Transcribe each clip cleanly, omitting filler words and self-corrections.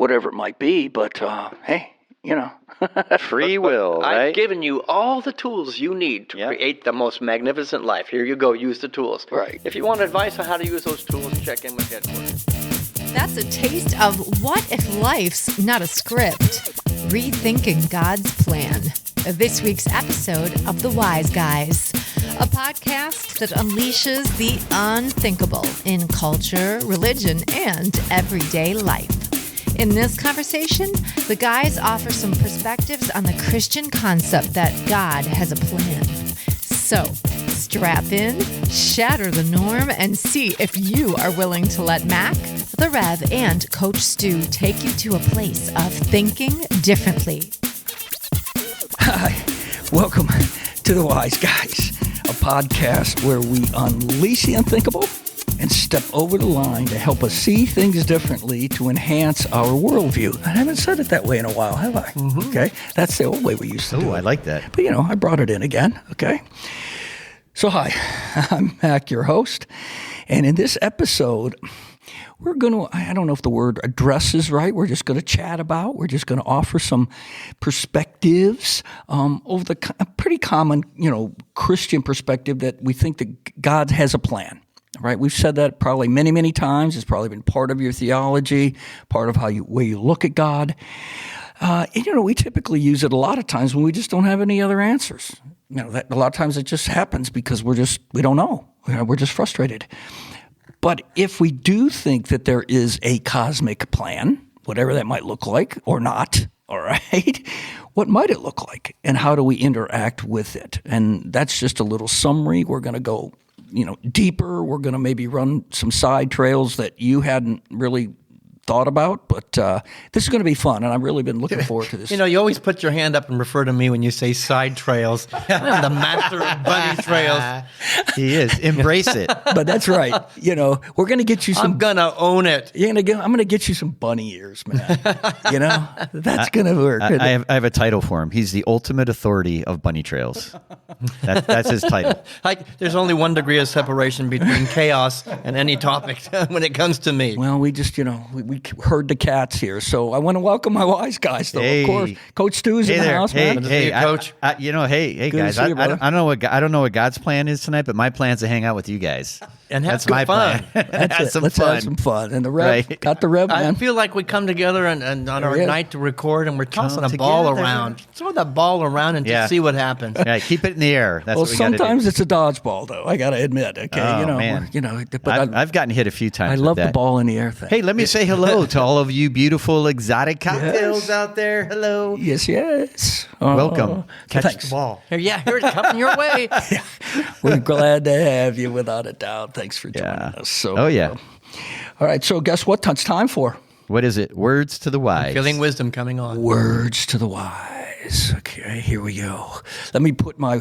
whatever it might be. But hey, Free will, right? I've given you all the tools you need to create the most magnificent life. Here you go. Use the tools. Right. If you want advice on how to use those tools, check in with headquarters. That's a taste of what if life's not a script. Rethinking God's Plan. This week's episode of The Wise Guys, a podcast that unleashes the unthinkable in culture, religion, and everyday life. In this conversation, the guys offer some perspectives on the Christian concept that God has a plan. So, strap in, shatter the norm, and see if you are willing to let Mac, the Rev, and Coach Stu take you to a place of thinking differently. Hi, welcome to The Wise Guys, a podcast where we unleash the unthinkable and step over the line to help us see things differently to enhance our worldview. I haven't said it that way in a while, have I? Mm-hmm. Okay, that's the old way we used to do it. I like that. But, I brought it in again, okay? So, hi, I'm Mac, your host, and in this episode, we're going to, I don't know if the word address is right, we're just going to chat about, we're just going to offer some perspectives over the pretty common, Christian perspective that we think that God has a plan. Right, we've said that probably many, many times. It's probably been part of your theology, part of way you look at God. And, we typically use it a lot of times when we just don't have any other answers. That a lot of times it just happens because we don't know. We're just frustrated. But if we do think that there is a cosmic plan, whatever that might look like or not, all right, what might it look like, and how do we interact with it? And that's just a little summary. We're going to go deeper. We're going to maybe run some side trails that you hadn't really thought about, but this is going to be fun, and I've really been looking forward to this. You always put your hand up and refer to me when you say side trails. I'm the master of bunny trails. He is. Embrace it. But that's right. We're going to get you some. I'm going to own it. I'm going to get you some bunny ears, man. That's going to work. I have a title for him. He's the ultimate authority of bunny trails. That's his title. There's only 1 degree of separation between chaos and any topic when it comes to me. Well, we just, we herd the cats here. So I want to welcome my wise guys, though. Hey. Of course, Coach Stu's in the house, man. Hey, Coach. Hey, guys. I don't know what God's plan is tonight, but my plan's to hang out with you guys. And have That's my fun. plan. Let's have some fun. And the Rev, Right. got the Rev, man. I feel like we come together and on our night to record, and we're tossing a ball around. Throw that ball around and just see what happens. Yeah, keep it in the air. That's what we gotta do. Sometimes it's a dodgeball, though. I got to admit. Okay, man. But I've gotten hit a few times. I with love that. the ball in the air thing. Hey, let me say hello to all of you beautiful exotic cocktails out there. Hello. Yes. Welcome. Catch thanks. the ball. Here it's coming your way. We're glad to have you, without a doubt. Thanks for joining us. So, oh, yeah. All right. So guess what it's time for? What is it? Words to the wise. Feeling wisdom coming on. Words to the wise. Okay, here we go. Let me put my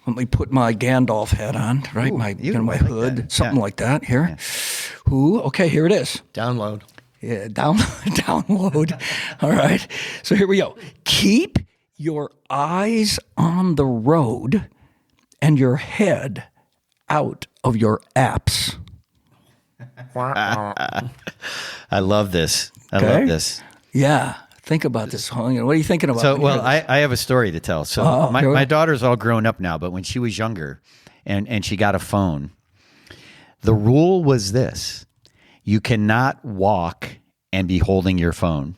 Gandalf hat on, right? Ooh, my like hood, that. something like that. Here. Ooh, okay, here it is. Download. Yeah, download. All right. So here we go. Keep your eyes on the road and your head out of your apps. I love this. I love this. Yeah. Think about this. What are you thinking about? So, I have a story to tell. So my daughter's all grown up now, but when she was younger and she got a phone, the rule was this: you cannot walk and be holding your phone.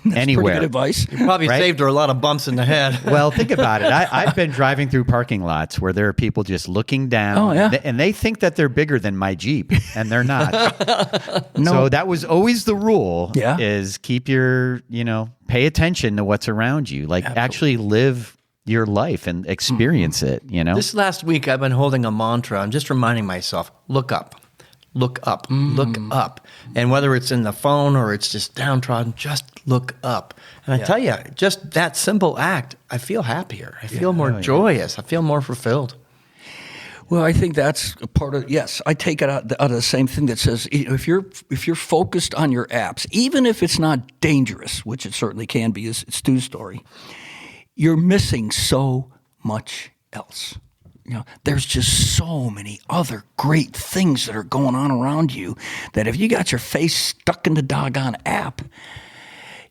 Anywhere. Pretty good advice. You probably saved her a lot of bumps in the head. Well, think about it. I've been driving through parking lots where there are people just looking down. Oh, yeah. And they think that they're bigger than my Jeep, and they're not. No. So that was always the rule, is keep your, pay attention to what's around you. Like, actually live your life and experience it, This last week, I've been holding a mantra. I'm just reminding myself, look up. Look up, look up. And whether it's in the phone or it's just downtrodden, just look up. And I tell you, just that simple act, I feel happier. I feel more joyous. I feel more fulfilled. Well, I think that's a part of, yes, I take it out of the same thing that says if you're focused on your apps, even if it's not dangerous, which it certainly can be, is Stu's story, you're missing so much else. There's just so many other great things that are going on around you that if you got your face stuck in the doggone app,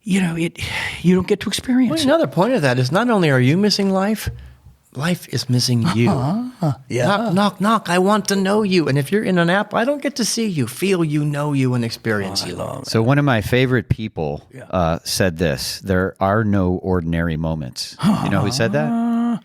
you don't get to experience Well, it. another point of that is not only are you missing life, life is missing you. Yeah. Knock, knock, knock. I want to know you. And if you're in an app, I don't get to see you, feel you, know you, and experience you. So one of my favorite people said this: "There are no ordinary moments." You know who said that?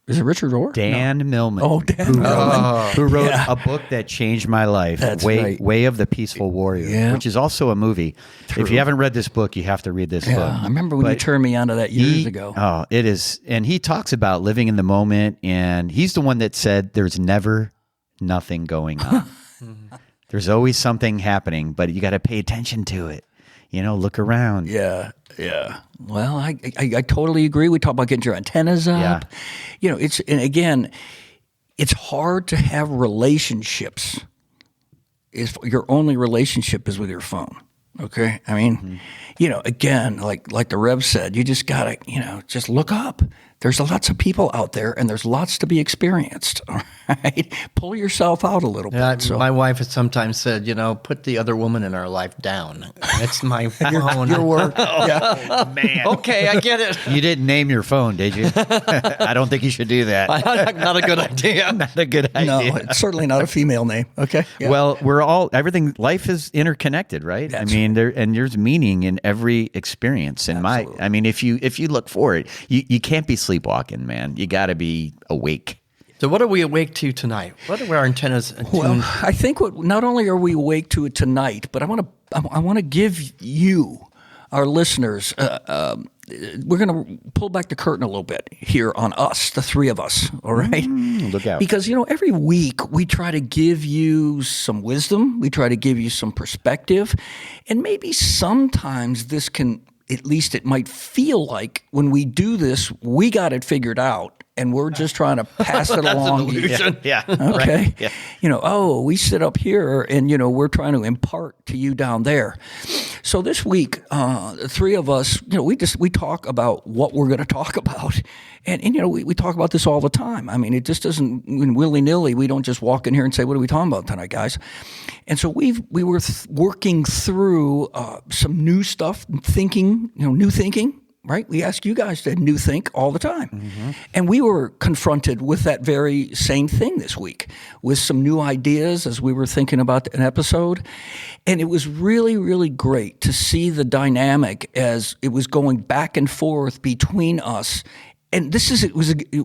Is it Richard Orr? Dan Millman. Oh, Dan Millman. Who wrote a book that changed my life, That's right. Way of the Peaceful Warrior, which is also a movie. True. If you haven't read this book, you have to read this book. I remember when you turned me onto that years ago. Oh, it is. And he talks about living in the moment, and he's the one that said there's never nothing going on. There's always something happening, but you got to pay attention to it. Look around. Yeah. Well, I totally agree. We talk about getting your antennas up. Yeah. And again, it's hard to have relationships if your only relationship is with your phone. Okay. I mean, again, like the Rev said, you just gotta, just look up. There's lots of people out there, and there's lots to be experienced. All right, pull yourself out a little bit. So. My wife has sometimes said, put the other woman in our life down. It's my phone. Your word. Oh, man. Okay, I get it. You didn't name your phone, did you? I don't think you should do that. Not a good idea. Not a good No, idea. it's certainly not a female name. Okay. Yeah. Well, life is interconnected, right? That's there's meaning in every experience. And if you look for it, you can't be sleepwalking, man. You got to be awake. So what are we awake to tonight? What are our antennas attuned? Well, I think not only are we awake to it tonight, but I want to give you, our listeners, we're going to pull back the curtain a little bit here on us, the three of us, all right? Look out. Because, every week we try to give you some wisdom, we try to give you some perspective, and maybe sometimes this can, at least it might feel like when we do this, we got it figured out. And we're just trying to pass it along. Yeah. Okay. Right. Yeah. We sit up here and, we're trying to impart to you down there. So this week, the three of us, we talk about what we're going to talk about. And we talk about this all the time. I mean, it just doesn't, willy-nilly, we don't just walk in here and say, what are we talking about tonight, guys? And so we were working through some new stuff, thinking, new thinking. Right? We ask you guys to new think all the time. Mm-hmm. And we were confronted with that very same thing this week with some new ideas as we were thinking about an episode. And it was really, really great to see the dynamic as it was going back and forth between us. And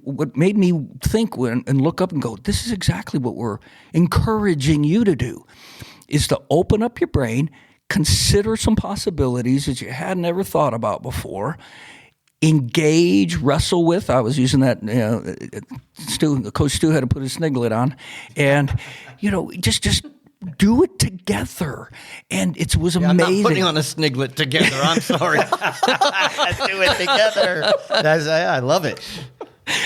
what made me think and look up and go, this is exactly what we're encouraging you to do, is to open up your brain, consider some possibilities that you hadn't ever thought about before. Engage, wrestle with. I was using that. Coach Stu had to put his sniglet on, and just do it together. And it was amazing. I'm not putting on a sniglet together. I'm sorry. Do it together. I love it.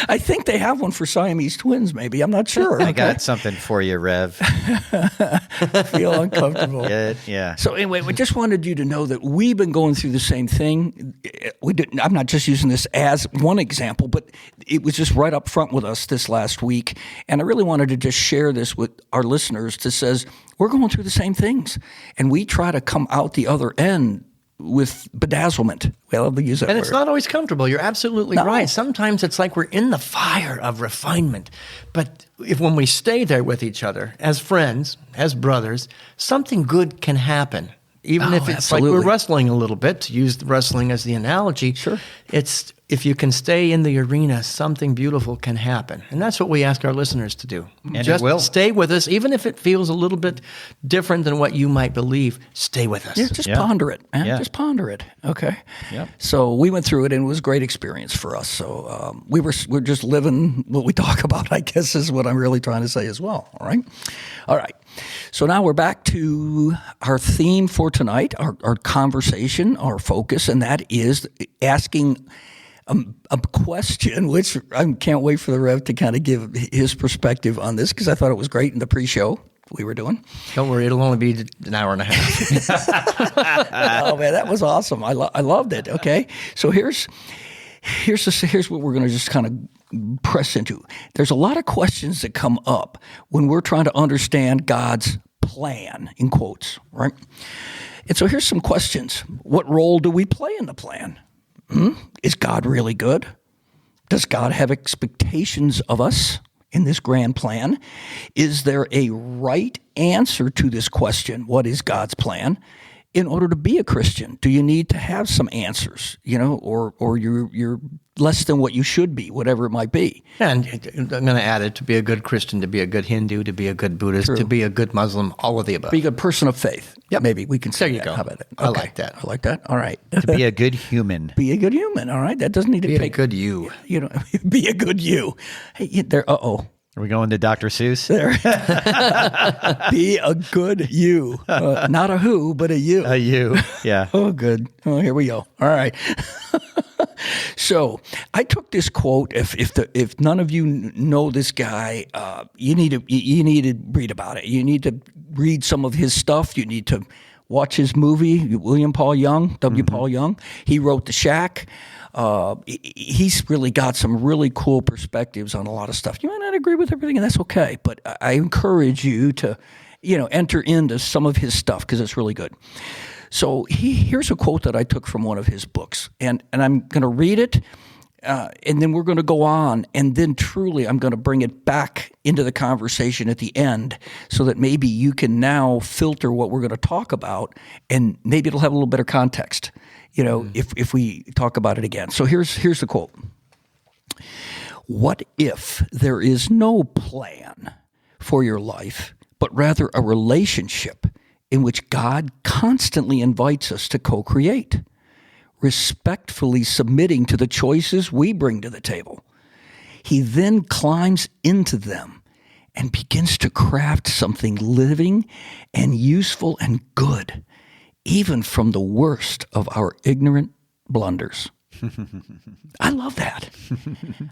I think they have one for Siamese twins, maybe. I'm not sure. I got something for you, Rev. I feel uncomfortable. Yeah. So anyway, we just wanted you to know that we've been going through the same thing. I'm not just using this as one example, but it was just right up front with us this last week. And I really wanted to just share this with our listeners that says we're going through the same things. And we try to come out the other end with bedazzlement. Well, I'll use that And word. it's not always comfortable. You're absolutely right. Sometimes it's like we're in the fire of refinement. But when we stay there with each other, as friends, as brothers, something good can happen. Even if it's absolutely. like we're wrestling a little bit, to use wrestling as the analogy. Sure. It's if you can stay in the arena, something beautiful can happen. And that's what we ask our listeners to do. And just it will. stay with us, even if it feels a little bit different than what you might believe. Stay with us. Yeah, just ponder it, man. Yeah. Just ponder it. Okay. Yep. So we went through it, and it was a great experience for us. So we're just living what we talk about, I guess, is what I'm really trying to say as well. All right. So now we're back to our theme for tonight, our conversation, our focus, and that is asking a question, which I can't wait for the Rev to kind of give his perspective on this, because I thought it was great in the pre-show we were doing. Don't worry, it'll only be an hour and a half. Oh man, that was awesome. I loved it. Okay, so here's what we're going to just kind of press into. There's a lot of questions that come up when we're trying to understand God's plan, in quotes, right? And so here's some questions. What role do we play in the plan? Is God really good? Does God have expectations of us in this grand plan? Is there a right answer to this question? What is God's plan? In order to be a Christian, do you need to have some answers, or you're less than what you should be, whatever it might be? And I'm going to add it, to be a good Christian, to be a good Hindu, to be a good Buddhist, to be a good Muslim, all of the above. Be a good person of faith. Yep. Maybe we can say There you that. go. How about it? I like that. I like that. All right. To be a good human. Be a good human. All right. That doesn't need to Be a take good you. Be a good you. Hey, there. Are we going to Dr. Seuss? There. Be a good you. Not a who, but a you. A you. Yeah. Oh, good. Oh, here we go. All right. So I took this quote. If none of you know this guy, you need to read about it. You need to read some of his stuff. You need to watch his movie. William Paul Young, W. Paul Young. He wrote The Shack. He's really got some really cool perspectives on a lot of stuff. You might not agree with everything, and that's okay. But I encourage you to, enter into some of his stuff because it's really good. So here's a quote that I took from one of his books, and I'm going to read it, and then we're going to go on, and then truly I'm going to bring it back into the conversation at the end so that maybe you can now filter what we're going to talk about, and maybe it'll have a little better context, if we talk about it again. So here's the quote. What if there is no plan for your life, but rather a relationship in which God constantly invites us to co-create, respectfully submitting to the choices we bring to the table? He then climbs into them and begins to craft something living and useful and good, even from the worst of our ignorant blunders. I love that.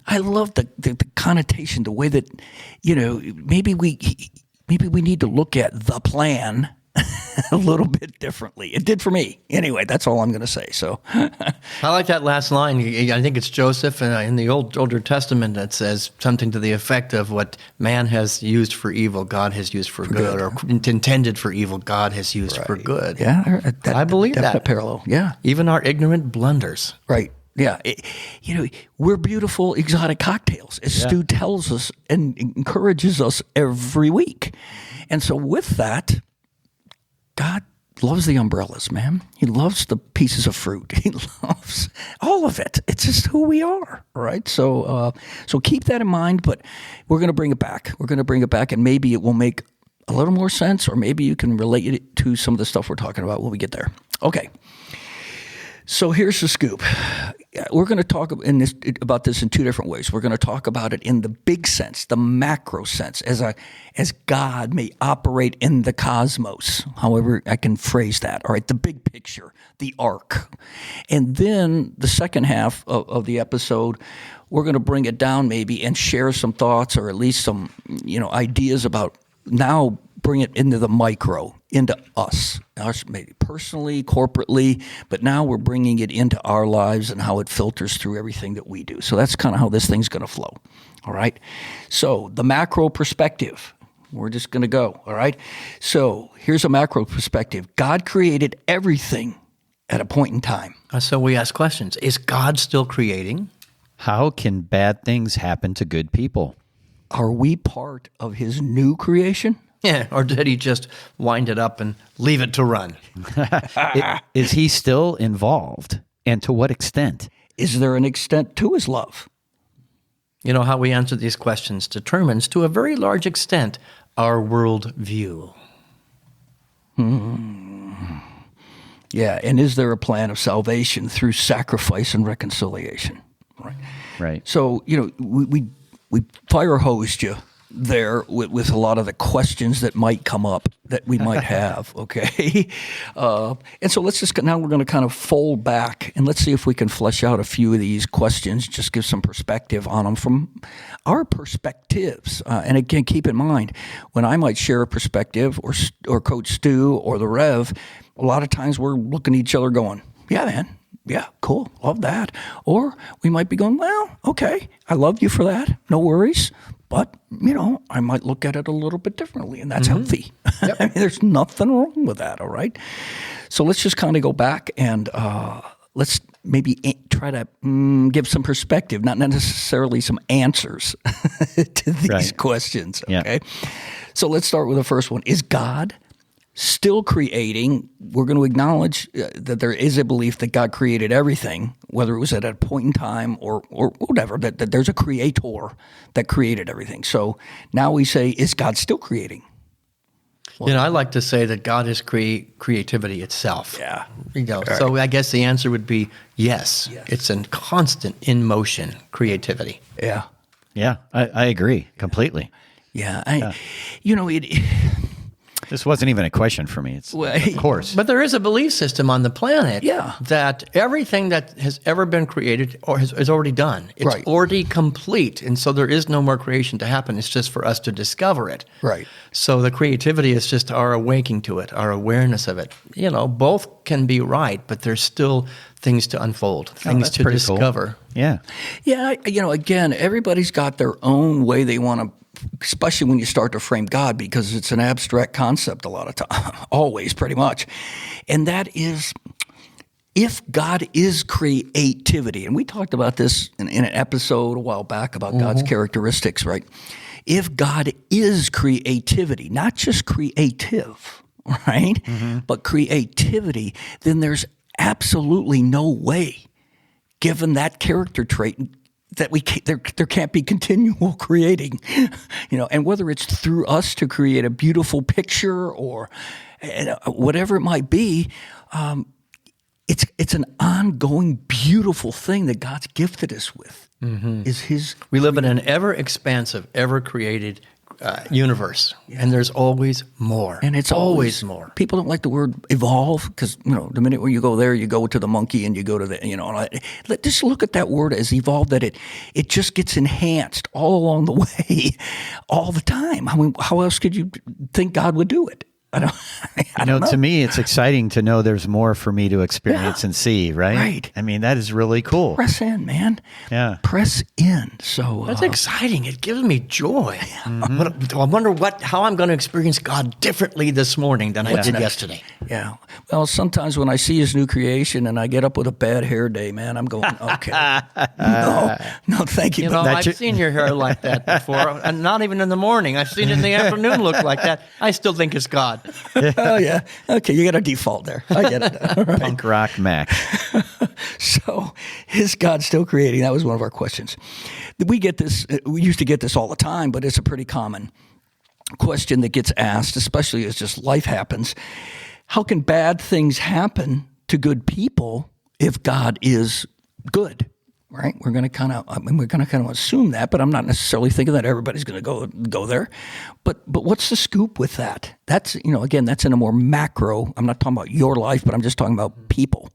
I love the connotation, the way that, maybe we need to look at the plan a little bit differently. It did for me. Anyway, that's all I'm going to say. So I like that last line. I think it's Joseph in the Older Testament that says something to the effect of what man has used for evil, God has used for good, or intended for evil, God has used for good. Yeah, I believe that parallel. Yeah, even our ignorant blunders. Right. Yeah. We're beautiful exotic cocktails, as Stu tells us and encourages us every week. And so with that, God loves the umbrellas, man. He loves the pieces of fruit. He loves all of it. It's just who we are, right? So keep that in mind, but we're going to bring it back. We're going to bring it back, and maybe it will make a little more sense, or maybe you can relate it to some of the stuff we're talking about when we get there. Okay. So here's the scoop. We're going to talk about this in two different ways. We're going to talk about it in the big sense, the macro sense, as God may operate in the cosmos, however I can phrase that. All right, the big picture, the arc. And then the second half of the episode, we're going to bring it down maybe and share some thoughts, or at least some ideas about now bring it into the micro, into us maybe personally, corporately, but now we're bringing it into our lives and how it filters through everything that we do. So that's kind of how this thing's going to flow. All right. So the macro perspective, we're just going to go. All right. So here's a macro perspective. God created everything at a point in time. So we ask questions. Is God still creating? How can bad things happen to good people? Are we part of his new creation? Yeah, or did he just wind it up and leave it to run? Is he still involved? And to what extent? Is there an extent to his love? You know, how we answer these questions determines, to a very large extent, our world view. Yeah, and is there a plan of salvation through sacrifice and reconciliation? Right. So, we fire hosed you there with a lot of the questions that might come up that we might have, okay? And so now we're going to kind of fold back, and let's see if we can flesh out a few of these questions, just give some perspective on them from our perspectives. And again, keep in mind, when I might share a perspective, or Coach Stu or the Rev, a lot of times we're looking at each other going, yeah, man. Yeah, cool. Love that. Or we might be going, well, okay, I love you for that. No worries. but, I might look at it a little bit differently, and that's healthy. I mean, there's nothing wrong with that, all right? So let's just kind of go back and let's maybe try to give some perspective, not necessarily some answers to these questions, okay? Yeah. So let's start with the first one. Is God still creating? We're going to acknowledge that there is a belief that God created everything, whether it was at a point in time or whatever, that there's a creator that created everything. So now we say, is God still creating? Well, I like to say that God is creativity itself. Yeah. So I guess the answer would be yes. It's a constant in motion creativity. Yeah. Yeah, I agree completely. Yeah. This wasn't even a question for me. It's of course. But there is a belief system on the planet that everything that has ever been created or is already done. It's already complete. And so there is no more creation to happen. It's just for us to discover it. Right. So the creativity is just our awakening to it, our awareness of it. Both can be right, but there's still things to unfold, things to discover. Cool. Yeah. Yeah. Again, everybody's got their own way they want to, especially when you start to frame God, because it's an abstract concept a lot of time, always pretty much. And that is, if God is creativity, and we talked about this in an episode a while back about God's characteristics, right? If God is creativity, not just creative, right? But creativity, then there's absolutely no way, given that character trait, that there can't be continual creating, and whether it's through us to create a beautiful picture or whatever it might be, it's an ongoing beautiful thing that God's gifted us with. We live in an ever expansive, ever created universe, and there's always more, and it's always more. People don't like the word evolve because the minute when you go there, you go to the monkey and you go to the just look at that word as evolve. That it just gets enhanced all along the way, all the time. I mean, how else could you think God would do it? I don't know. To me, it's exciting to know there's more for me to experience and see, right? Right. I mean, that is really cool. Press in, man. Yeah. Press in. So that's exciting. It gives me joy. I wonder how I'm going to experience God differently this morning than I did yesterday. Yeah. Well, sometimes when I see his new creation and I get up with a bad hair day, man, I'm going, okay. No, thank you. I've seen your hair like that before, and not even in the morning. I've seen it in the afternoon look like that. I still think it's God. Oh, yeah. Okay, you got a default there. I get it. All right. Punk rock Mac. So, is God still creating? That was one of our questions. We get this. We used to get this all the time, but it's a pretty common question that gets asked, especially as just life happens. How can bad things happen to good people if God is good? Right? We're going to kind of assume that, but I'm not necessarily thinking that everybody's going to go there. But what's the scoop with that? That's again, that's in a more macro. I'm not talking about your life, but I'm just talking about people.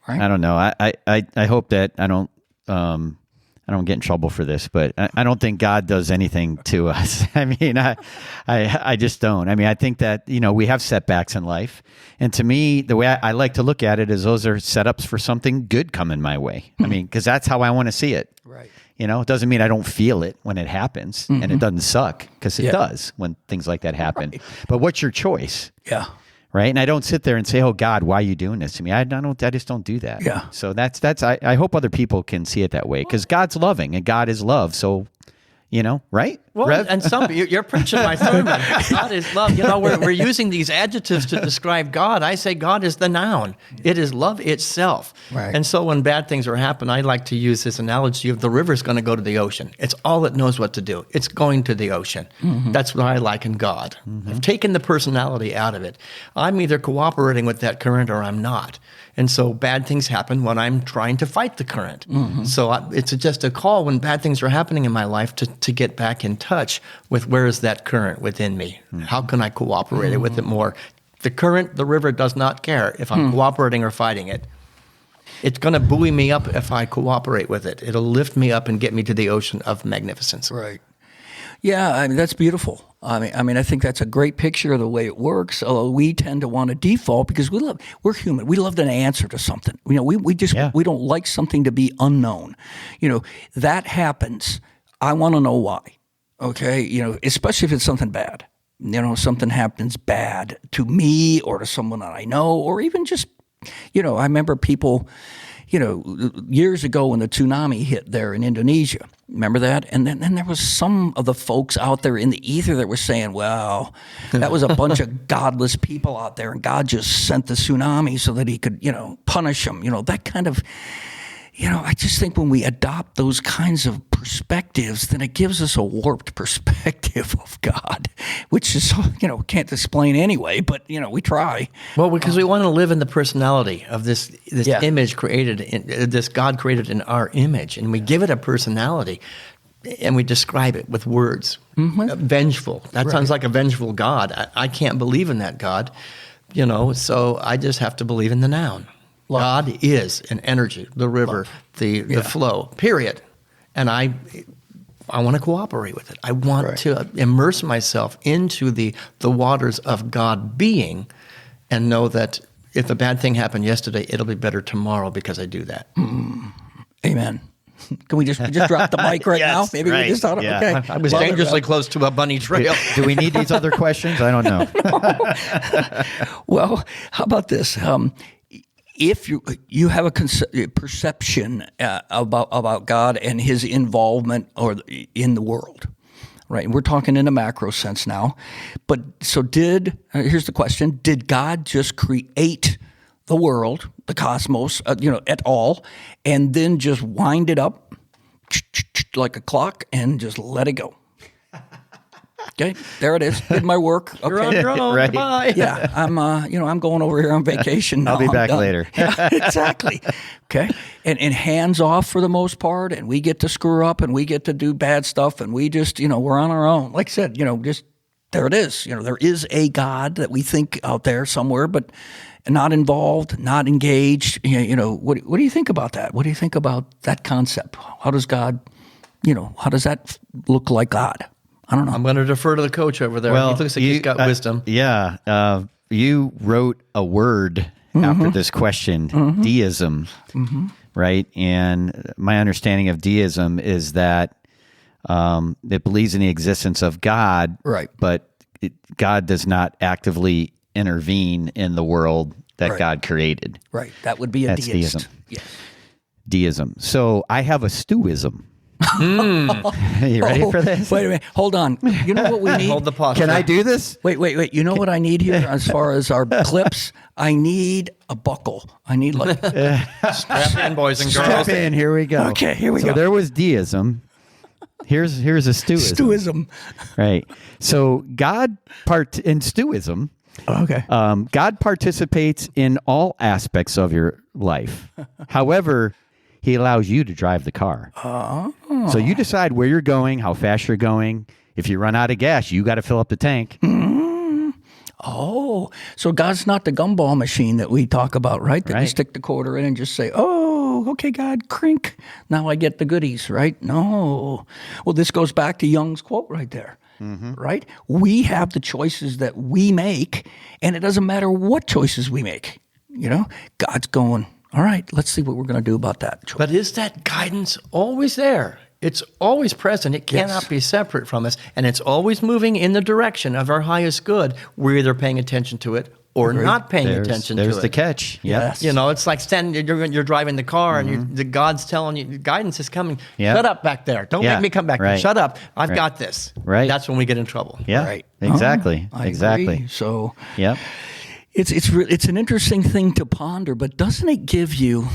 Right? I don't know. I hope that I don't get in trouble for this, but I don't think God does anything to us. I mean, I just don't. I mean, I think that, we have setbacks in life. And to me, the way I like to look at it is those are setups for something good coming my way. I mean, because that's how I want to see it. Right. It doesn't mean I don't feel it when it happens, and it doesn't suck, because it does when things like that happen. Right. But what's your choice? Yeah. Right. And I don't sit there and say, "Oh God, why are you doing this to me?" I just don't do that. Yeah. So I hope other people can see it that way, because God's loving and God is love. So, right? Well, Rev? and you're preaching my sermon. God is love. We're using these adjectives to describe God. I say God is the noun. It is love itself. Right. And so when bad things are happening, I like to use this analogy of the river's going to go to the ocean. It's all it knows what to do. It's going to the ocean. That's what I liken God. I've taken the personality out of it. I'm either cooperating with that current or I'm not. And so bad things happen when I'm trying to fight the current. So it's just a call when bad things are happening in my life to get back in touch with where is that current within me? How can I cooperate with it more? The river does not care if I'm cooperating or fighting it. It's going to buoy me up if I cooperate with it. It'll lift me up and get me to the ocean of magnificence. Right. Yeah, I mean, that's beautiful. I mean, I think that's a great picture of the way it works. Although we tend to want to default because we're human. We love an answer to something. We don't like something to be unknown. That happens. I want to know why. okay, especially if it's something bad. Something happens bad to me or to someone that I know, or even just, I remember people, years ago when the tsunami hit there in Indonesia. Remember that? And then there was some of the folks out there in the ether that were saying, well, that was a bunch of godless people out there, and God just sent the tsunami so that he could, punish them. That kind of, I just think when we adopt those kinds of perspectives, then it gives us a warped perspective of God, which is, can't explain anyway, but, we try. Well, because we want to live in the personality of this image created, this God created in our image, and we give it a personality, and we describe it with words. Vengeful. That sounds like a vengeful God. I can't believe in that God, so I just have to believe in the noun. Love. God is an energy, the river, the flow, period. And I want to cooperate with it. I want to immerse myself into the waters of God being, and know that if a bad thing happened yesterday, it'll be better tomorrow because I do that. Amen. Can we just drop the mic right now? Maybe we just thought, okay. I was dangerously close to a bunny trail. Do we need these other questions? I don't know. Well, how about this? If you have a perception about God and his involvement in the world, right? And we're talking in a macro sense now. But so here's the question: did God just create the world, the cosmos, at all, and then just wind it up like a clock and just let it go? Okay, there it is. Did my work. Okay. You're on your own. Right. Bye. Yeah, I'm going over here on vacation now. I'll be back later. Yeah, exactly. Okay, and hands off for the most part, and we get to screw up, and we get to do bad stuff, and we just, we're on our own. Like I said, just there it is. There is a God that we think out there somewhere, but not involved, not engaged. What do you think about that? What do you think about that concept? How does God, how does that look like God? I don't know. I'm going to defer to the coach over there. Well, he looks like he's got wisdom. Yeah. You wrote a word after this question, deism, right? And my understanding of deism is that it believes in the existence of God, right? But God does not actively intervene in the world that God created. Right. That would be a That's deist. deism. Yes. Deism. So I have a stewism. You ready for this? Wait a minute. Hold on. You know what we need? Hold the posture. Can I do this? Wait. You know what I need here as far as our clips? I need a buckle. I need Strap in, boys and girls. Strap in. Here we go. Okay, here we go. So there was deism. Here's a stewism. Stewism. Right. So God in stewism. Okay. God participates in all aspects of your life. However, he allows you to drive the car. So you decide where you're going, how fast you're going. If you run out of gas, you got to fill up the tank. Oh, so God's not the gumball machine that we talk about, right? That you stick the quarter in and just say, oh, okay, God, crink. Now I get the goodies, right? No. Well, this goes back to Jung's quote right there, right? We have the choices that we make, and it doesn't matter what choices we make. God's going, all right, let's see what we're going to do about that choice. But is that guidance always there? It's always present. It cannot be separate from us. And it's always moving in the direction of our highest good. We're either paying attention to it or not paying attention to it. There's the catch. Yes. It's like standing, you're driving the car and the God's telling you, the guidance is coming. Yeah. Shut up back there. Don't make me come back there. Shut up. I've got this. Right. That's when we get in trouble. Yeah. Right. Exactly. I exactly. agree. So Yep. It's an interesting thing to ponder, but doesn't it give you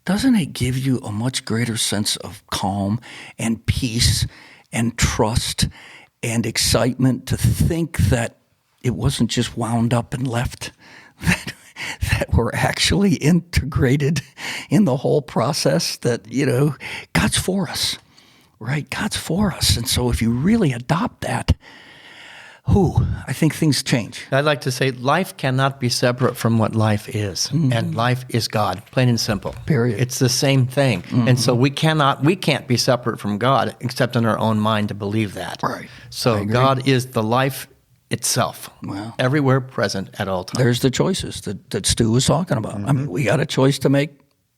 a much greater sense of calm and peace and trust and excitement to think that it wasn't just wound up and left, that we're actually integrated in the whole process, that, God's for us, right? God's for us. And so if you really adopt that, I think things change. I'd like to say life cannot be separate from what life is. And life is God, plain and simple. Period. It's the same thing. And so we can't be separate from God except in our own mind to believe that. Right. So God is the life itself. Wow. Everywhere present at all times. There's the choices that Stu was talking about. I mean, we got a choice to make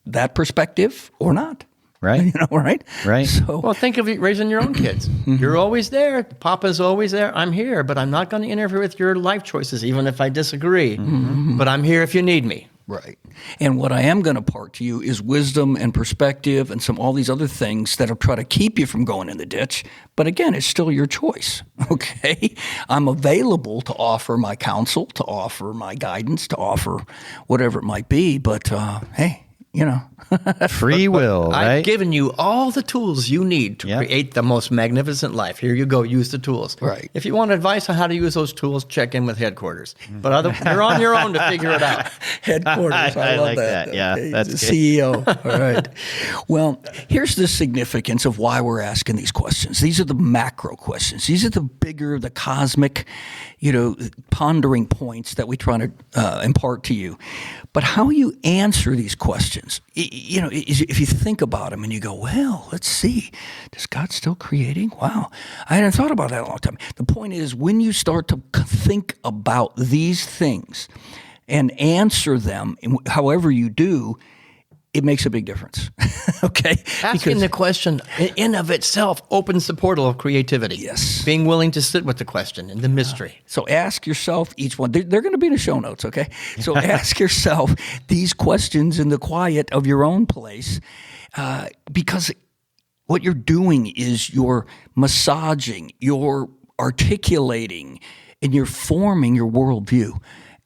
that perspective or not. Right. Right? Right. So, Well, think of it raising your own kids. You're always there. Papa's always there. I'm here, but I'm not going to interfere with your life choices, even if I disagree. But I'm here if you need me. right. And what I am going to impart to you is wisdom and perspective and all these other things that'll try to keep you from going in the ditch. But again, it's still your choice. Okay. I'm available to offer my counsel, to offer my guidance, to offer whatever it might be. But hey, Free will, right? I've given you all the tools you need to create the most magnificent life. Here you go. Use the tools. Right. If you want advice on how to use those tools, check in with headquarters. But you're on your own to figure it out. Headquarters. I love like that. Yeah, that's the good. CEO. All right. Well, here's the significance of why we're asking these questions. These are the macro questions. These are the bigger, the cosmic, pondering points that we try to impart to you. But how you answer these questions, if you think about them and you go, well, let's see, is God still creating? Wow, I hadn't thought about that in a long time. The point is, when you start to think about these things and answer them, however you do, it makes a big difference. Okay? Asking the question in of itself opens the portal of creativity. Yes. Being willing to sit with the question and the mystery. So ask yourself each one. They're going to be in the show notes, okay? So ask yourself these questions in the quiet of your own place, because what you're doing is you're massaging, you're articulating, and you're forming your worldview.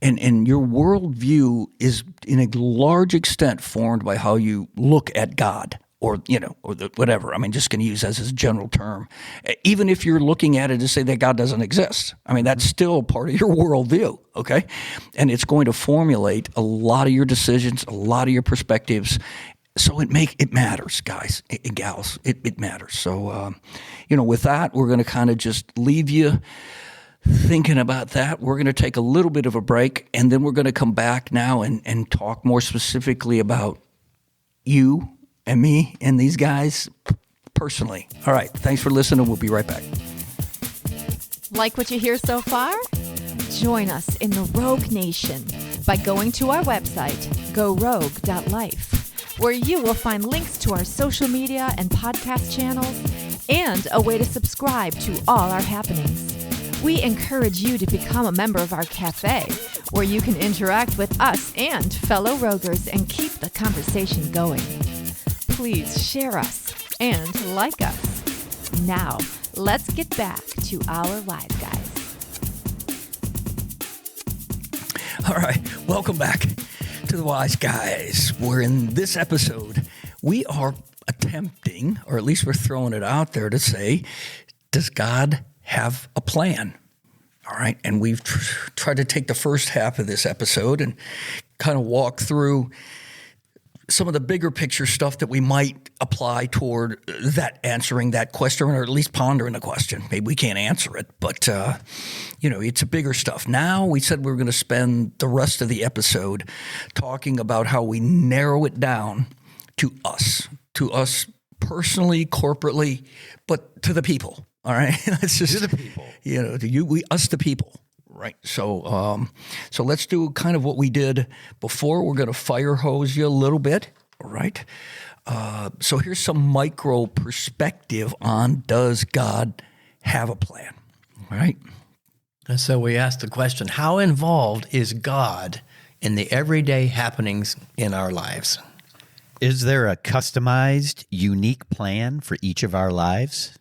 And your worldview is, in a large extent, formed by how you look at God, or whatever. I mean, just going to use as a general term. Even if you're looking at it to say that God doesn't exist, I mean, that's still part of your worldview, okay? And it's going to formulate a lot of your decisions, a lot of your perspectives. So it matters, guys and gals. It matters. So, with that, we're going to kind of just leave you thinking about that. We're going to take a little bit of a break, and then we're going to come back now and talk more specifically about you and me and these guys personally. All right. Thanks for listening. We'll be right back. Like what you hear so far? Join us in the Rogue Nation by going to our website, gorogue.life, where you will find links to our social media and podcast channels and a way to subscribe to all our happenings. We encourage you to become a member of our cafe, where you can interact with us and fellow roguers and keep the conversation going. Please share us and like us. Now, let's get back to our Wise Guys. All right. Welcome back to the Wise Guys, where in this episode, we are attempting, or at least we're throwing it out there to say, does God have a plan? All right. And we've tried to take the first half of this episode and kind of walk through some of the bigger picture stuff that we might apply toward that, answering that question, or at least pondering the question. Maybe we can't answer it, but, it's a bigger stuff. Now, we said we were going to spend the rest of the episode talking about how we narrow it down to us personally, corporately, but to the people. All right, let's just To the people. Us the people, right? So, so let's do kind of what we did before. We're going to fire hose you a little bit, all right? So here's some micro perspective on, does God have a plan, all right? And so we asked the question, how involved is God in the everyday happenings in our lives? Is there a customized, unique plan for each of our lives?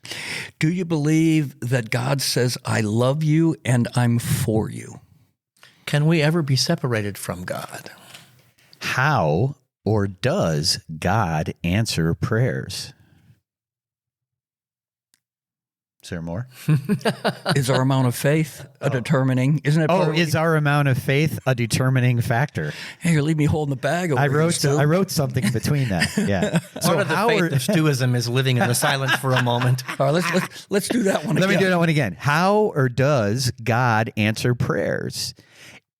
Do you believe that God says, I love you and I'm for you? Can we ever be separated from God? How or does God answer prayers? Is there more? Is our amount of faith a determining? Isn't it? Is our amount of faith a determining factor? Hey, you leave me holding the bag over I here, Stu. wrote something between that. Yeah. Part of the faith of Stuism is living in the silence for a moment. All right, let's do that one again. Let me do that one again. How or does God answer prayers?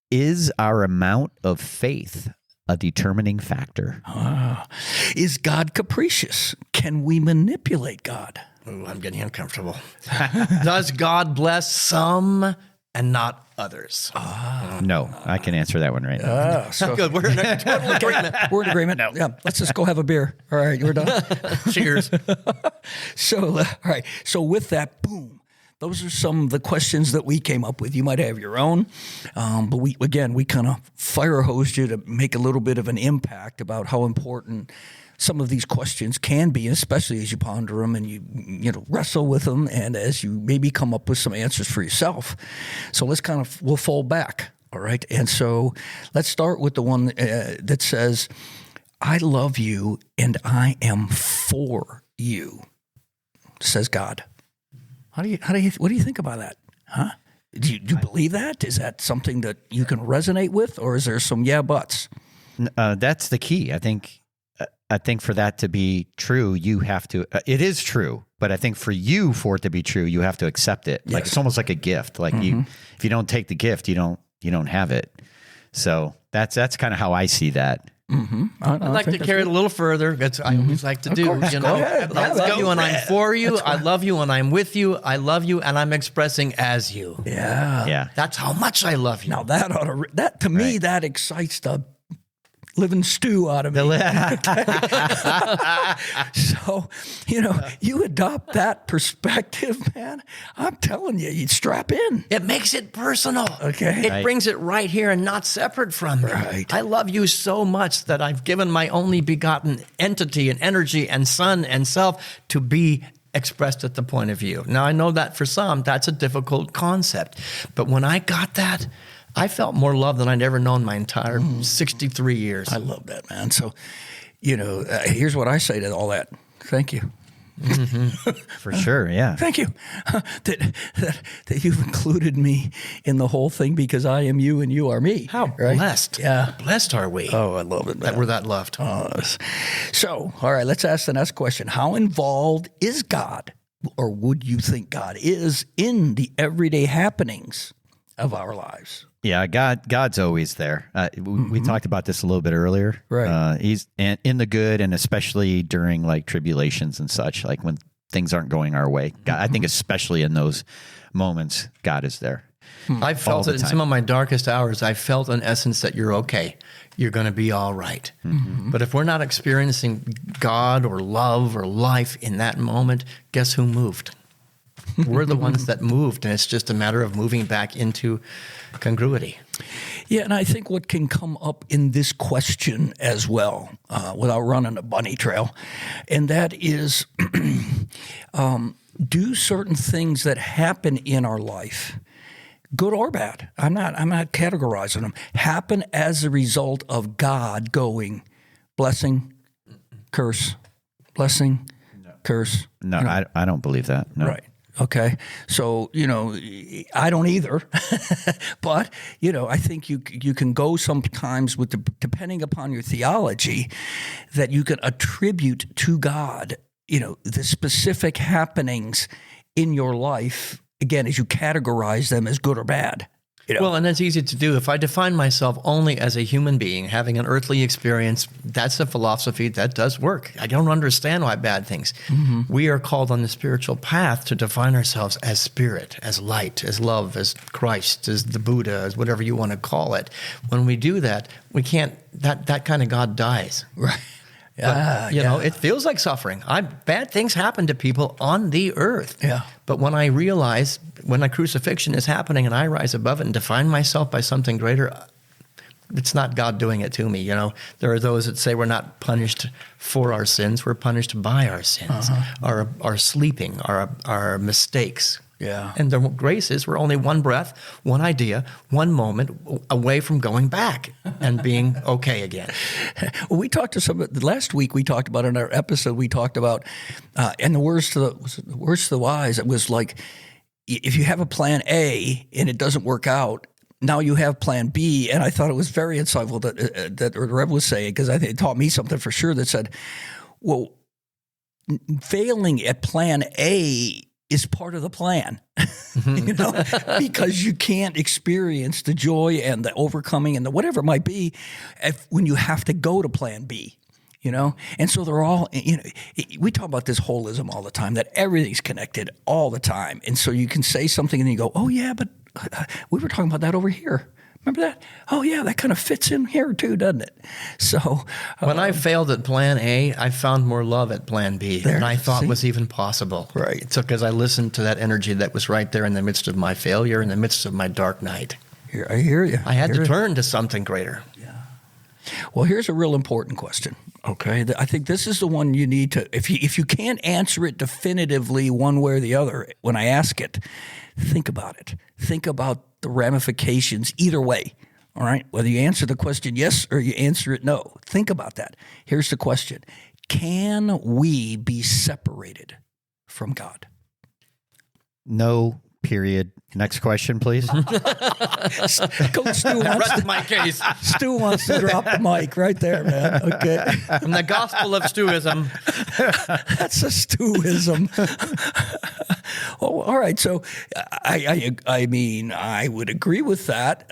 Is our amount of faith a determining factor? Is God capricious? Can we manipulate God? Ooh, I'm getting uncomfortable. Does God bless some and not others. No, I can answer that one right now. So Good. We're in a total agreement. we're in agreement. Yeah, let's just go have a beer. All right, you're done. Cheers. So, all right. So with that, boom. Those are some of the questions that we came up with. You might have your own, but we kind of fire hosed you to make a little bit of an impact about how important some of these questions can be, especially as you ponder them and you wrestle with them, and as you maybe come up with some answers for yourself. So we'll fold back, all right? And so let's start with the one that says, "I love you and I am for you," says God. What do you think about that? Huh? Do you believe that? Is that something that you can resonate with, or is there some yeah buts? That's the key. I think for that to be true, you have to. It is true, but I think for it to be true, you have to accept it. Like it's almost like a gift. Like if you don't take the gift, you don't have it. So that's kind of how I see that. Mm-hmm. I'd like to carry it a little further. That's I always like to do. Course, go ahead. I love you and I'm for you. I love you and I'm with you. I love you and I'm expressing as you. Yeah. That's how much I love you. Now that to me that excites the living stew out of me. So, you adopt that perspective, man. I'm telling you, you strap in. It makes it personal. Okay. It brings it right here and not separate from me. Right. I love you so much that I've given my only begotten entity and energy and son and self to be expressed at the point of view. Now, I know that for some, that's a difficult concept. But when I got that, I felt more love than I'd ever known my entire 63 years. I love that, man. So, here's what I say to all that. Thank you. For sure, yeah. Thank you that you've included me in the whole thing, because I am you and you are me. How right? blessed. Yeah. Blessed are we. Oh, I love it, man. That we're that loved. So, all right, let's ask the next question. How involved is God, or would you think God is, in the everyday happenings of our lives? Yeah, God's always there. We talked about this a little bit earlier. Right. He's in the good, and especially during like tribulations and such, like when things aren't going our way. God, I think especially in those moments, God is there. I felt it in some of my darkest hours. I felt in essence that you're okay. You're going to be all right. But if we're not experiencing God or love or life in that moment, guess who moved? We're the ones that moved, and it's just a matter of moving back into congruity. Yeah, and I think what can come up in this question as well, without running a bunny trail, and that is, do certain things that happen in our life, good or bad, I'm not categorizing them, happen as a result of God going blessing, curse, blessing, curse. No, I don't believe that. No. Right. Okay. So, I don't either, but, I think you can go sometimes with depending upon your theology, that you can attribute to God, the specific happenings in your life, again, as you categorize them as good or bad. Well, and that's easy to do. If I define myself only as a human being having an earthly experience, that's a philosophy that does work. I don't understand why bad things. We are called on the spiritual path to define ourselves as spirit, as light, as love, as Christ, as the Buddha, as whatever you want to call it. When we do that, we can't, that kind of God dies. Right. But, it feels like suffering. Bad things happen to people on the earth. Yeah. But when I realize, when a crucifixion is happening and I rise above it and define myself by something greater, it's not God doing it to me. There are those that say we're not punished for our sins. We're punished by our sins, our sleeping, our mistakes. Yeah. And the grace is we're only one breath, one idea, one moment away from going back and being okay again. Well, we talked to last week. We talked about in our episode. We talked about, and the words to the wise. It was like, if you have a plan A and it doesn't work out, now you have plan B. And I thought it was very insightful that the Rev was saying, because I think it taught me something for sure, that said, well, failing at plan A is part of the plan, because you can't experience the joy and the overcoming and the whatever it might be when you have to go to plan B, And so they're all, we talk about this holism all the time, that everything's connected all the time. And so you can say something and you go, oh yeah, but we were talking about that over here. Remember that? Oh, yeah, that kind of fits in here too, doesn't it? So when I failed at plan A, I found more love at plan B than I thought was even possible. Right. It's because I listened to that energy that was right there in the midst of my failure, in the midst of my dark night. I hear you. I had to turn to something greater. Yeah. Well, here's a real important question. Okay, I think this is the one you need to. If you can't answer it definitively one way or the other when I ask it, think about it. Think about the ramifications either way. All right, whether you answer the question yes or you answer it no. Think about that. Here's the question: can we be separated from God? No. Period. Next question, please. Coach Stu Rest my case. Stu wants to drop the mic right there, man. Okay. From the gospel of Stuism. That's a Stuism. Oh, all right. So, I mean, I would agree with that.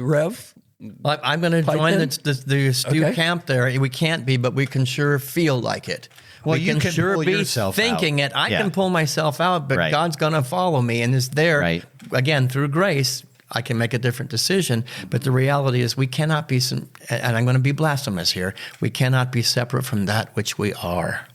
Rev? I'm going to join the Stu camp there. We can't be, but we can sure feel like it. Well, you can sure be thinking out. I can pull myself out, but God's going to follow me and is there. Right. Again, through grace, I can make a different decision. But the reality is we cannot be, and I'm going to be blasphemous here, we cannot be separate from that which we are.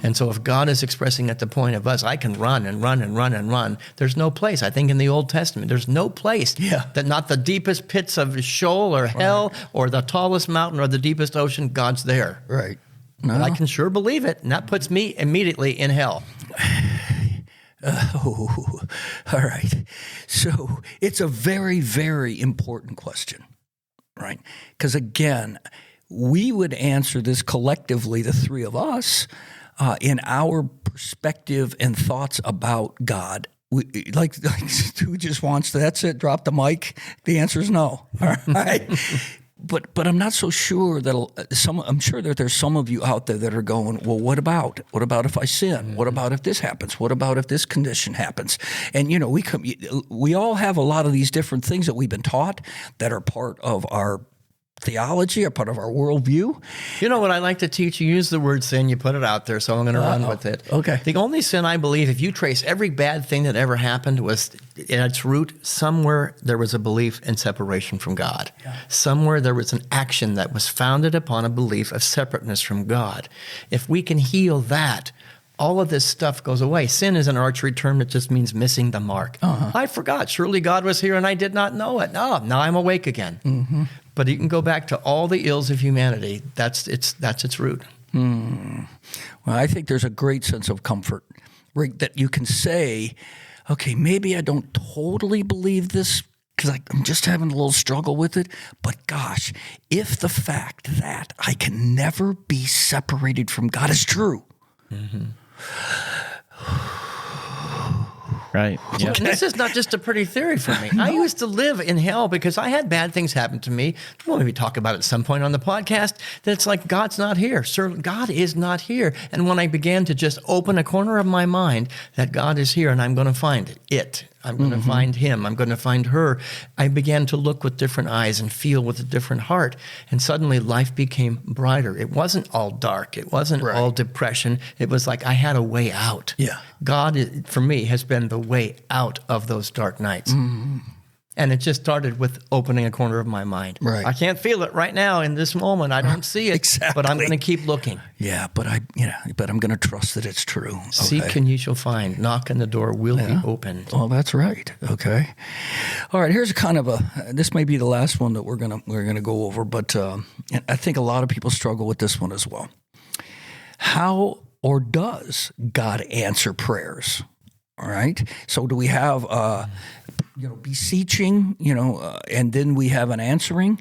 And so if God is expressing at the point of us, I can run and run and run and run, there's no place. I think in the Old Testament, there's no place that not the deepest pits of Sheol or hell or the tallest mountain or the deepest ocean, God's there. Right. No. I can sure believe it, and that puts me immediately in hell. All right. So it's a very, very important question, right? Because again, we would answer this collectively, the three of us, in our perspective and thoughts about God. Like Stu just wants to, that's it, drop the mic. The answer is no. All right. But I'm not so sure that I'm sure that there's some of you out there that are going, well, what about if I sin? What about if this happens? What about if this condition happens? And we all have a lot of these different things that we've been taught that are part of our theology, are part of our worldview. You know what I like to teach? You use the word sin, you put it out there, so I'm going to run with it. Okay. The only sin I believe, if you trace every bad thing that ever happened, was in its root, somewhere there was a belief in separation from God. Yeah. Somewhere there was an action that was founded upon a belief of separateness from God. If we can heal that, all of this stuff goes away. Sin is an archery term that just means missing the mark. Uh-huh. I forgot. Surely God was here and I did not know it. No, now I'm awake again. Mm-hmm. But you can go back to all the ills of humanity. That's its root. Well, I think there's a great sense of comfort that you can say, okay, maybe I don't totally believe this because I'm just having a little struggle with it. But gosh, if the fact that I can never be separated from God is true. Mm-hmm. Right. Yeah. And this is not just a pretty theory for me. No. I used to live in hell because I had bad things happen to me. We'll maybe talk about it at some point on the podcast. That it's like God's not here. Sir, God is not here. And when I began to just open a corner of my mind that God is here and I'm going to find it. I'm going to find him. I'm going to find her. I began to look with different eyes and feel with a different heart. And suddenly life became brighter. It wasn't all dark. It wasn't all depression. It was like I had a way out. Yeah. God, for me, has been the way out of those dark nights. Mm-hmm. And it just started with opening a corner of my mind. Right. I can't feel it right now in this moment. I don't see it. Exactly. But I'm going to keep looking. Yeah, but I'm going to trust that it's true. Okay. Seek and you shall find. Knock and the door will be opened. Oh, that's right. Okay. All right. Here's kind of this may be the last one that we're gonna go over, but I think a lot of people struggle with this one as well. How or does God answer prayers? All right. So do we have beseeching, and then we have an answering,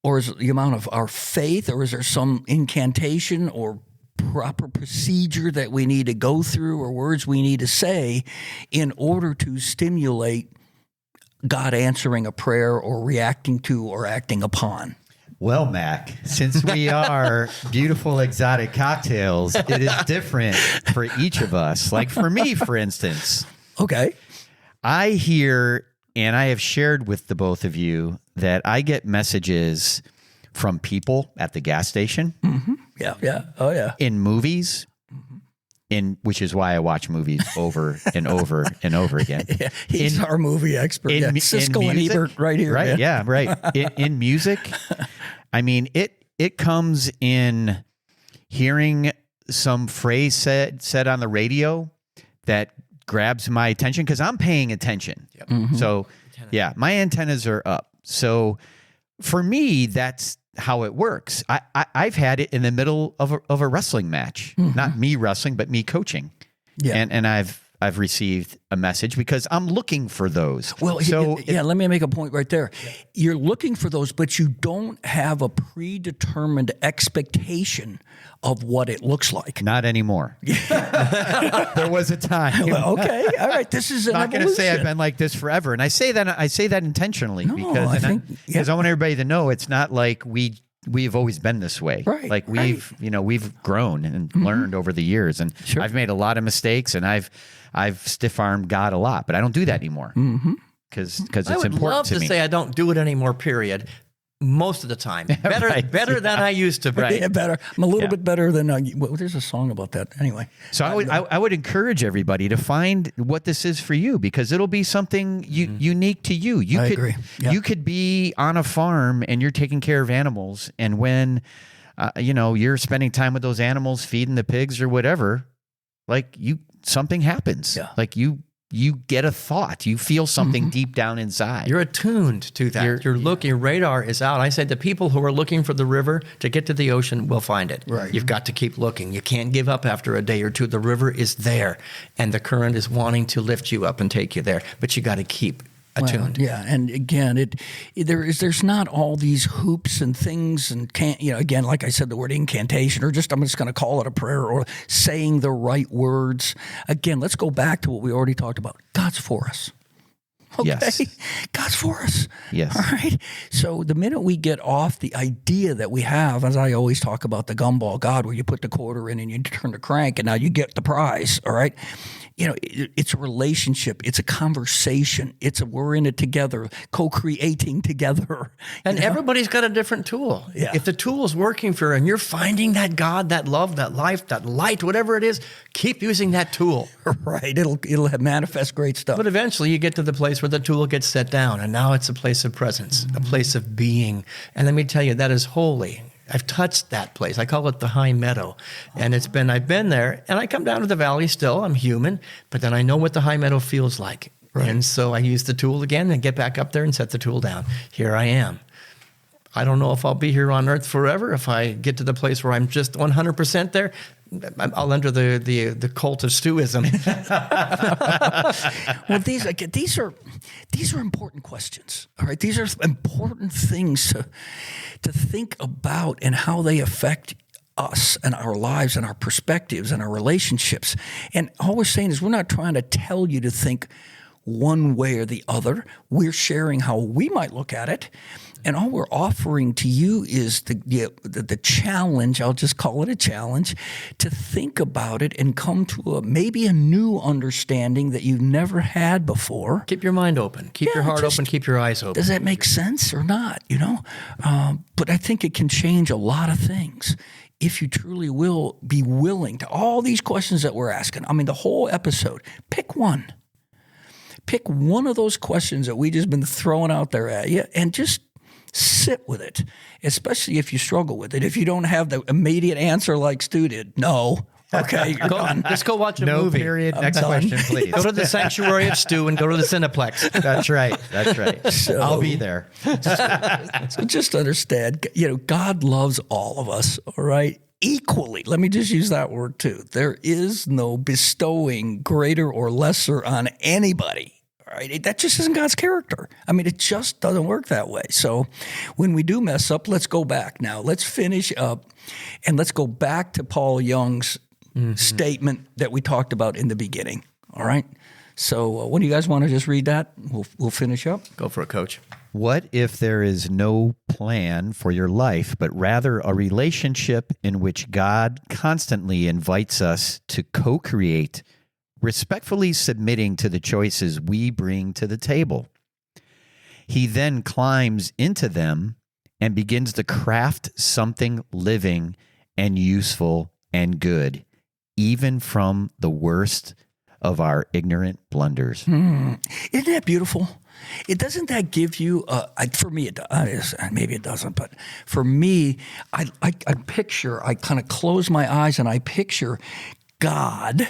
or is it the amount of our faith, or is there some incantation or proper procedure that we need to go through or words we need to say in order to stimulate God answering a prayer or reacting to or acting upon? Well, Mac, since we are beautiful exotic cocktails, it is different for each of us. Like for me, for instance. Okay. I hear, and I have shared with the both of you, that I get messages from people at the gas station. Mm-hmm. Yeah. Oh, yeah. In movies. Mm-hmm. which is why I watch movies over and over and over again. Yeah, he's our movie expert. Siskel and Ebert right here. Right. Man. Yeah. Right. In music, I mean, it comes in hearing some phrase said on the radio that grabs my attention because I'm paying attention. Yep. Mm-hmm. So yeah, my antennas are up. So for me, that's how it works. I've had it in the middle of a wrestling match, not me wrestling, but me coaching. Yeah. And I've received a message because I'm looking for those. Well, so let me make a point right there. You're looking for those, but you don't have a predetermined expectation of what it looks like. not anymore. There was a time. Well, okay, all right. This is an I'm not going to say I've evolution. been like this forever, and I say that intentionally No, because I I want everybody to know it's not like we've always been this way. Right, Like we've grown and learned over the years, and Sure. I've made a lot of mistakes, and I've stiff-armed God a lot, but I don't do that anymore because it's I would important love to to me. say I don't do it anymore, period. Most of the time. Better Right. better than I used to be. Right. Yeah, better. I'm a little Yeah. bit better than. There's a song about that. Anyway. So I would encourage everybody to find what this is for you because it'll be something unique to you. I agree. Yeah. You could be on a farm and you're taking care of animals, and when you're spending time with those animals, feeding the pigs or whatever, like something happens. Yeah. Like you get a thought, you feel something deep down inside. You're attuned to that. You're looking, your radar is out. I said the people who are looking for the river to get to the ocean will find it. Right. You've got to keep looking. You can't give up after a day or two. The river is there, and the current is wanting to lift you up and take you there. But you got to keep attuned. Well, yeah, and again, there's not all these hoops and things and again, like I said, the word incantation or I'm just going to call it a prayer or saying the right words. Again, let's go back to what we already talked about. God's for us. Okay, Yes. God's for us. Yes. All right. So the minute we get off the idea that we have, as I always talk about the gumball God, where you put the quarter in and you turn the crank and now you get the prize. All right. It's a relationship. It's a conversation. We're in it together, co-creating together. And everybody's got a different tool. Yeah. If the tool is working for you and you're finding that God, that love, that life, that light, whatever it is, keep using that tool. Right. It'll manifest great stuff. But eventually you get to the place where the tool gets set down, and now it's a place of presence, a place of being. And let me tell you, that is holy. I've touched that place. I call it the high meadow. And I've been there, and I come down to the valley still. I'm human, but then I know what the high meadow feels like. Right. And so I use the tool again and get back up there and set the tool down. Here I am. I don't know if I'll be here on earth forever. If I get to the place where I'm just 100% there, I'll enter the cult of Stuism. Well, these are important questions. All right, these are important things to think about and how they affect us and our lives and our perspectives and our relationships. And all we're saying is we're not trying to tell you to think one way or the other. We're sharing how we might look at it. And all we're offering to you is the challenge, I'll just call it a challenge, to think about it and come to maybe a new understanding that you've never had before. Keep your mind open. Keep your heart open. Keep your eyes open. Does that make sense or not? But I think it can change a lot of things if you truly will be willing to all these questions that we're asking. I mean, the whole episode, pick one. Pick one of those questions that we just been throwing out there at you and just sit with it, especially if you struggle with it. If you don't have the immediate answer like Stu did, no. Okay, you're done. Let's go watch a No movie. period. I'm Next done. question, please. Go to the sanctuary of Stu and go to the Cineplex. That's right. That's right. So- I'll be there. So just understand, God loves all of us, all right? Equally. Let me just use that word too. There is no bestowing greater or lesser on anybody. Right? That just isn't God's character. I mean, it just doesn't work that way. So when we do mess up, let's go back now. Let's finish up and let's go back to Paul Young's statement that we talked about in the beginning. All right. So when do you guys want to just read that? We'll finish up. Go for it, Coach. What if there is no plan for your life, but rather a relationship in which God constantly invites us to co-create, respectfully submitting to the choices we bring to the table? He then climbs into them and begins to craft something living and useful and good even from the worst of our ignorant blunders. Isn't that beautiful? Doesn't that give you, for me, it does, maybe it doesn't, but for me, I kind of close my eyes and I picture God,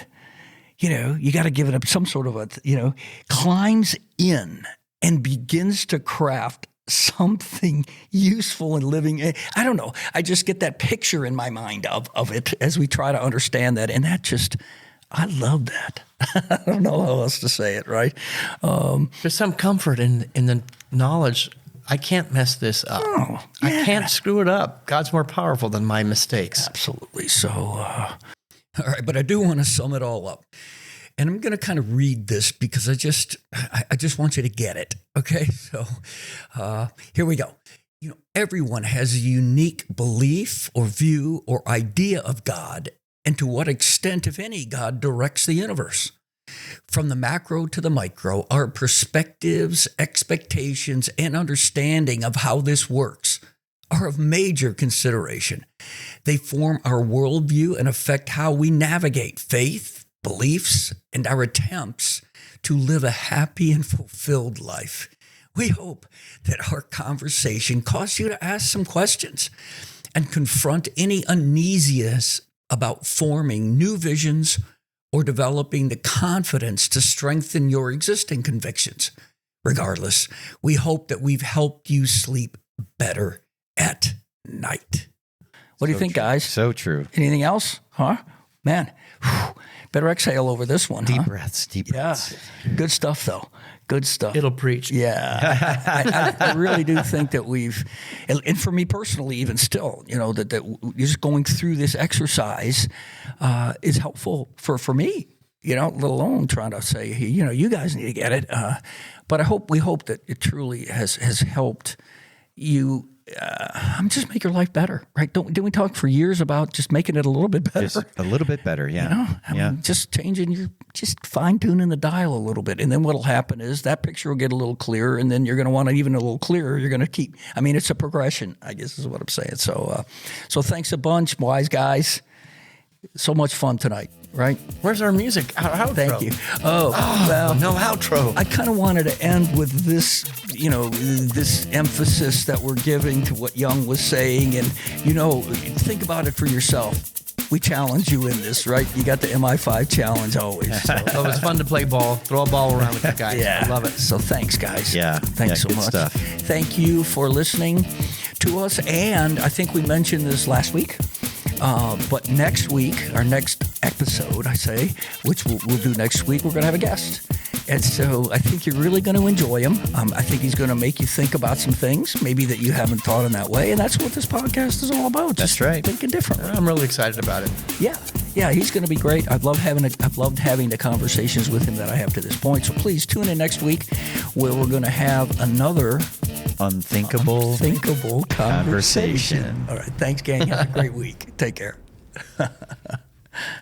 you got to give it up some sort of climbs in and begins to craft something useful and living. I don't know. I just get that picture in my mind of it as we try to understand that. And that just, I love that. I don't know how else to say it, right? There's some comfort in the knowledge I can't mess this up. Oh, yeah. I can't screw it up. God's more powerful than my mistakes. Absolutely. So, all right, but I do want to sum it all up. And I'm going to kind of read this because I just want you to get it. Okay. So here we go. Everyone has a unique belief or view or idea of God and to what extent, if any, God directs the universe. From the macro to the micro, our perspectives, expectations, and understanding of how this works are of major consideration. They form our worldview and affect how we navigate faith, beliefs, and our attempts to live a happy and fulfilled life. We hope that our conversation caused you to ask some questions and confront any uneasiness about forming new visions or developing the confidence to strengthen your existing convictions. Regardless, we hope that we've helped you sleep better at night. What do you think, guys? So true. Anything else? Huh? Man, better exhale over this one. Deep breaths. Yeah. Good stuff, though. Good stuff. It'll preach. Yeah. I really do think that we've, and for me personally, even still, that just going through this exercise is helpful for me, let alone trying to say, hey, you guys need to get it. But we hope that it truly has helped you. Just make your life better, right? Didn't we talk for years about just making it a little bit better? Just a little bit better, yeah. Just changing just fine tuning the dial a little bit. And then what'll happen is that picture will get a little clearer, and then you're going to want it even a little clearer. You're going to keep, it's a progression, I guess is what I'm saying. So thanks a bunch, wise guys. So much fun tonight, right? Where's our music? Outro. Thank you. Oh, well, no outro. I kind of wanted to end with this, this emphasis that we're giving to what Young was saying. And, think about it for yourself. We challenge you in this, right? You got the MI5 challenge always. So. So it was fun to play ball, throw a ball around with you guys. Yeah. I love it. So thanks, guys. Yeah. Thanks so good much. Stuff. Thank you for listening to us. And I think we mentioned this last week. But next week, our next episode, which we'll do next week, we're going to have a guest. And so I think you're really going to enjoy him. I think he's going to make you think about some things, maybe that you haven't thought in that way. And that's what this podcast is all about. That's right. Thinking differently. I'm really excited about it. Yeah, he's going to be great. I've loved having the conversations with him that I have to this point. So please tune in next week where we're going to have another unthinkable conversation. All right. Thanks, gang. Have a great week. Take care.